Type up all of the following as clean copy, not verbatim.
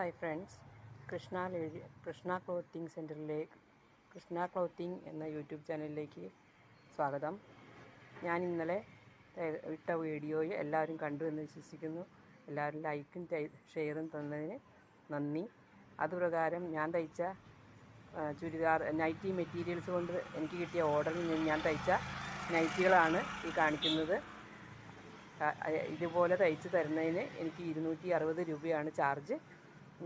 Hi friends, Krishna clothing സെൻറ്ററിലേക്ക് Krishna clothing എന്ന YouTube ചാനലിലേക്ക് സ്വാഗതം. ഞാൻ ഇന്നലെ ഇട്ട വീഡിയോയിൽ എല്ലാവരും കണ്ടു എന്ന് വിശ്വസിക്കുന്നു. എല്ലാവരും ലൈക്കും ഷെയറും തന്നതിന് നന്ദി. അതുപ്രകാരം ഞാൻ തയ്ച്ച ചുരിദാർ നൈറ്റി മെറ്റീരിയൽസ് കൊണ്ട് എനിക്ക് കിട്ടിയ ഓർഡറിൽ നിന്ന് ഞാൻ തയ്ച്ച നൈറ്റികളാണ് ഈ കാണിക്കുന്നത്. ഇതുപോലെ തയ്ച്ച് തരുന്നതിന് എനിക്ക് 260 രൂപയാണ് ചാർജ്.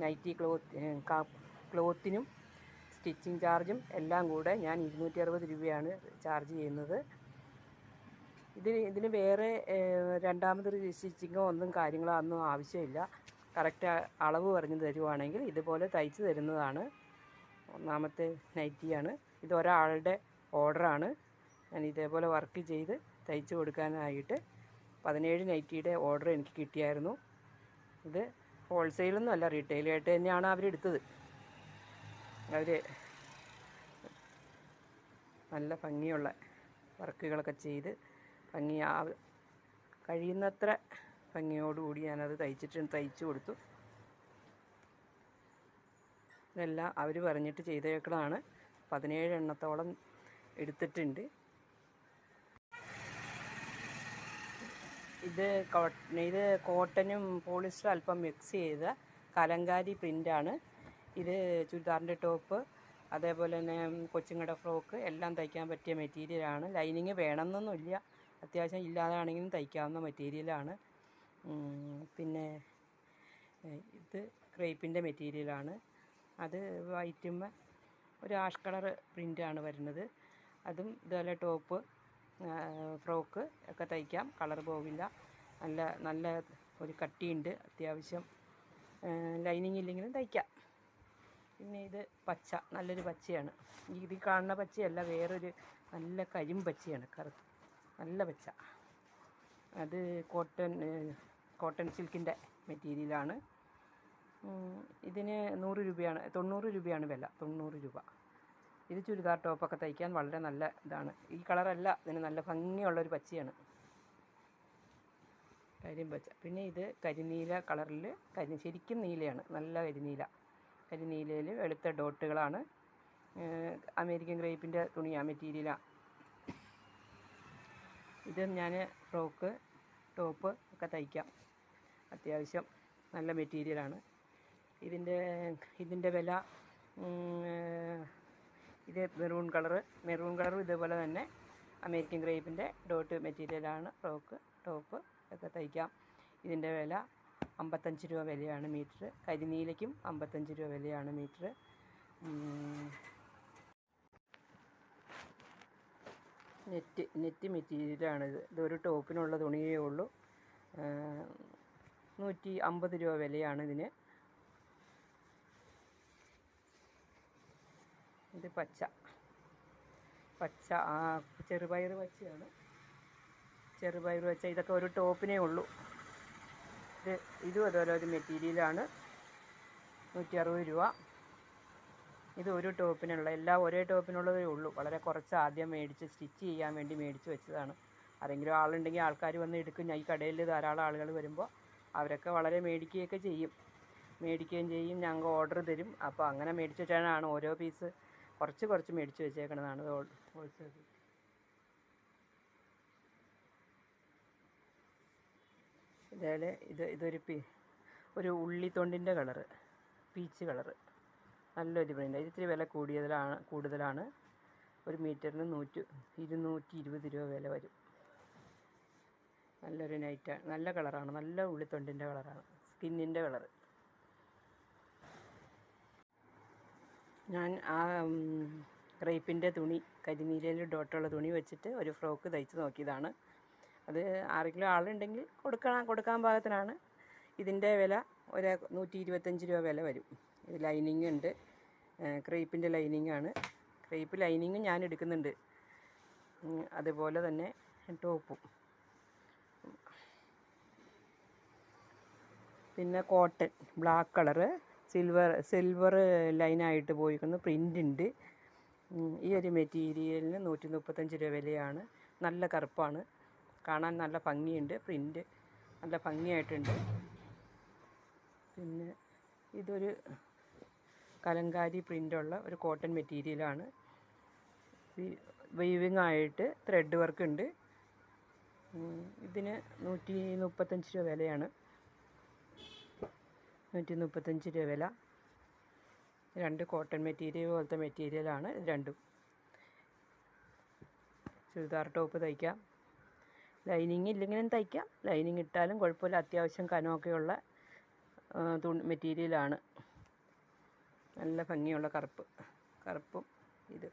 നൈറ്റി ക്ലോത്തിനും സ്റ്റിച്ചിങ് ചാർജും എല്ലാം കൂടെ ഞാൻ 260 രൂപയാണ് ചാർജ് ചെയ്യുന്നത്. ഇതിന് വേറെ രണ്ടാമതൊരു സ്റ്റിച്ചിങ്ങോ ഒന്നും കാര്യങ്ങളോ ഒന്നും ആവശ്യമില്ല. കറക്റ്റ് അളവ് പറഞ്ഞു തരുവാണെങ്കിൽ ഇതുപോലെ തയ്ച്ച് തരുന്നതാണ്. ഒന്നാമത്തെ നൈറ്റിയാണ് ഇത്. ഒരാളുടെ ഓർഡറാണ്. ഞാൻ ഇതേപോലെ വർക്ക് ചെയ്ത് തയ്ച്ച് കൊടുക്കാനായിട്ട് 17 നൈറ്റിയുടെ ഓർഡർ എനിക്ക് കിട്ടിയായിരുന്നു. ഇത് ഹോൾസെയിലൊന്നും അല്ല, റീറ്റെയിലായിട്ട് തന്നെയാണ് അവരെടുത്തത്. അവർ നല്ല ഭംഗിയുള്ള വർക്കുകളൊക്കെ ചെയ്ത് കഴിയുന്നത്ര ഭംഗിയോടുകൂടി ഞാനത് തയ്ച്ചു കൊടുത്തു. ഇതെല്ലാം അവർ പറഞ്ഞിട്ട് ചെയ്തേക്കണതാണ്. 17 എണ്ണത്തോളം എടുത്തിട്ടുണ്ട്. ഇത് കോട്ടനും പോളിസ്റ്റർ അല്പം മിക്സ് ചെയ്ത കലങ്കാരി പ്രിൻ്റാണ്. ഇത് ചുരിദാറിൻ്റെ ടോപ്പ്, അതേപോലെ തന്നെ കൊച്ചുങ്ങളുടെ ഫ്രോക്ക് എല്ലാം തയ്ക്കാൻ പറ്റിയ മെറ്റീരിയലാണ്. ലൈനിങ് വേണമെന്നൊന്നുമില്ല, അത്യാവശ്യം ഇല്ലാതാണെങ്കിലും തയ്ക്കാവുന്ന മെറ്റീരിയലാണ്. പിന്നെ ഇത് ക്രേപ്പിൻ്റെ മെറ്റീരിയലാണ്. അത് വൈറ്റുമ്മ ഒരു ആഷ് കളർ പ്രിൻ്റാണ് വരുന്നത്. അതും ഇതുപോലെ ടോപ്പ്, ഫ്രോക്ക് ഒക്കെ തയ്ക്കാം, കളർ പോവില്ല. നല്ല ഒരു കട്ടിയുണ്ട്, അത്യാവശ്യം ലൈനിങ് ഇല്ലെങ്കിലും തയ്ക്കാം. പിന്നെ ഇത് പച്ച, നല്ലൊരു പച്ചയാണ്. ഇതിൽ കാണുന്ന പച്ചയല്ല, വേറൊരു നല്ല കരിമ്പച്ചയാണ്, നല്ല പച്ച. അത് കോട്ടൺ സിൽക്കിൻ്റെ മെറ്റീരിയലാണ്. ഇതിന് 90 രൂപയാണ് വില, 90 രൂപ. ഇത് ചുരിദാർ ടോപ്പൊക്കെ തയ്ക്കാൻ വളരെ നല്ല ഇതാണ്. ഈ കളറല്ല, ഇതിന് നല്ല ഭംഗിയുള്ളൊരു പച്ചയാണ്, കരിമ്പച്ച. പിന്നെ ഇത് കരിനീല കളറിൽ, ശരിക്കും നീലയാണ്, നല്ല കരിനീലയിൽ വെളുത്ത ഡോട്ടുകളാണ്. അമേരിക്കൻ ക്രേപ്പിൻ്റെ തുണിയാണ്, മെറ്റീരിയലാണ്. ഇത് ഞാൻ ഫ്രോക്ക്, ടോപ്പ് ഒക്കെ തയ്ക്കാം, അത്യാവശ്യം നല്ല മെറ്റീരിയലാണ്. ഇതിൻ്റെ വില ഇത് മെറൂൺ കളറും ഇതേപോലെ തന്നെ അമേരിക്കൻ ക്രേപ്പിൻ്റെ ഡോട്ട് മെറ്റീരിയലാണ്. ഫ്രോക്ക്, ടോപ്പ് ഒക്കെ തയ്ക്കാം. ഇതിൻ്റെ വില 55 രൂപ വിലയാണ് മീറ്റർ. കരിനീലയ്ക്കും 55 രൂപ വിലയാണ് മീറ്റർ. നെറ്റ് മെറ്റീരിയലാണിത്. ഇതൊരു ടോപ്പിനുള്ള തുണിയേ ഉള്ളൂ. 150 രൂപ വിലയാണ് ഇതിന്. ഇത് പച്ച ചെറുപയർ പച്ചയാണ്. ഇതൊക്കെ ഒരു ടോപ്പിനേ ഉള്ളൂ. ഇതും അതുപോലെ ഒരു മെറ്റീരിയലാണ്. 160 രൂപ. ഇത് ഒരു ടോപ്പിനുള്ള, എല്ലാം ഒരേ ടോപ്പിനുള്ളതേ ഉള്ളൂ. വളരെ കുറച്ച് ആദ്യം സ്റ്റിച്ച് ചെയ്യാൻ വേണ്ടി മേടിച്ച് വെച്ചതാണ്. ആരെങ്കിലും ആളുണ്ടെങ്കിൽ ആൾക്കാർ വന്ന് എടുക്കും. ഈ കടയിൽ ധാരാളം ആളുകൾ വരുമ്പോൾ അവരൊക്കെ വളരെ മേടിക്കുകയും ചെയ്യും. ഞങ്ങൾക്ക് ഓർഡർ തരും. അപ്പോൾ അങ്ങനെ മേടിച്ച് വെച്ചാണ് ഓരോ പീസ് കുറച്ച് മേടിച്ച് വെച്ചേക്കണതാണ് ഹോൾസെയിൽ. ഇതേപോലെ ഇതൊരു ഉള്ളിത്തൊണ്ടിൻ്റെ കളറ്, പീച്ച് കളറ്, നല്ലൊരു പ്രിൻ്റ്. ഇത്തിരി വില കൂടുതലാണ്. ഒരു മീറ്ററിന് 220 രൂപ വില വരും. നല്ലൊരു നൈറ്റാണ്, നല്ല കളറാണ്, നല്ല ഉള്ളിത്തൊണ്ടിൻ്റെ കളറാണ്, സ്കിന്നിൻ്റെ കളറ്. ഞാൻ ആ ക്രേപ്പിൻ്റെ തുണി, കരിനീലയിൽ ഡോട്ടുള്ള തുണി വെച്ചിട്ട് ഒരു ഫ്രോക്ക് തയ്ച്ച് നോക്കിയതാണ്. അത് ആരെങ്കിലും ആളുണ്ടെങ്കിൽ കൊടുക്കാൻ പാകത്തിനാണ്. ഇതിൻ്റെ വില 125 രൂപ വില വരും. ഇത് ലൈനിങ് ഉണ്ട്, ക്രേപ്പിൻ്റെ ലൈനിങ്ങാണ്. ക്രേപ്പ് ലൈനിങ് ഞാൻ എടുക്കുന്നുണ്ട്. അതുപോലെ തന്നെ ടോപ്പും. പിന്നെ കോട്ടൺ ബ്ലാക്ക് കളറ്, സിൽവർ ലൈനായിട്ട് പോയിരിക്കുന്നു, പ്രിൻ്റ് ഉണ്ട്. ഈ ഒരു മെറ്റീരിയലിന് 135 രൂപ വിലയാണ്. നല്ല കറുപ്പാണ്, കാണാൻ നല്ല ഭംഗിയുണ്ട്, പ്രിൻ്റ് നല്ല ഭംഗിയായിട്ടുണ്ട്. പിന്നെ ഇതൊരു കലങ്കാരി പ്രിൻ്റുള്ള ഒരു കോട്ടൺ മെറ്റീരിയലാണ്. വീവിങ് ആയിട്ട് ത്രെഡ് വർക്ക് ഉണ്ട്. ഇതിന് 135 രൂപ വിലയാണ്. 135 രൂപ വില. രണ്ട് കോട്ടൺ മെറ്റീരിയൽ പോലത്തെ മെറ്റീരിയലാണ് രണ്ടും. ചുരിദാർ ടോപ്പ് തയ്ക്കാം. ലൈനിങ് ഇല്ലെങ്കിലും തയ്ക്കാം. ലൈനിങ് ഇട്ടാലും കുഴപ്പമില്ല. അത്യാവശ്യം കനമൊക്കെയുള്ള മെറ്റീരിയലാണ്. നല്ല ഭംഗിയുള്ള കറുപ്പും ഇത്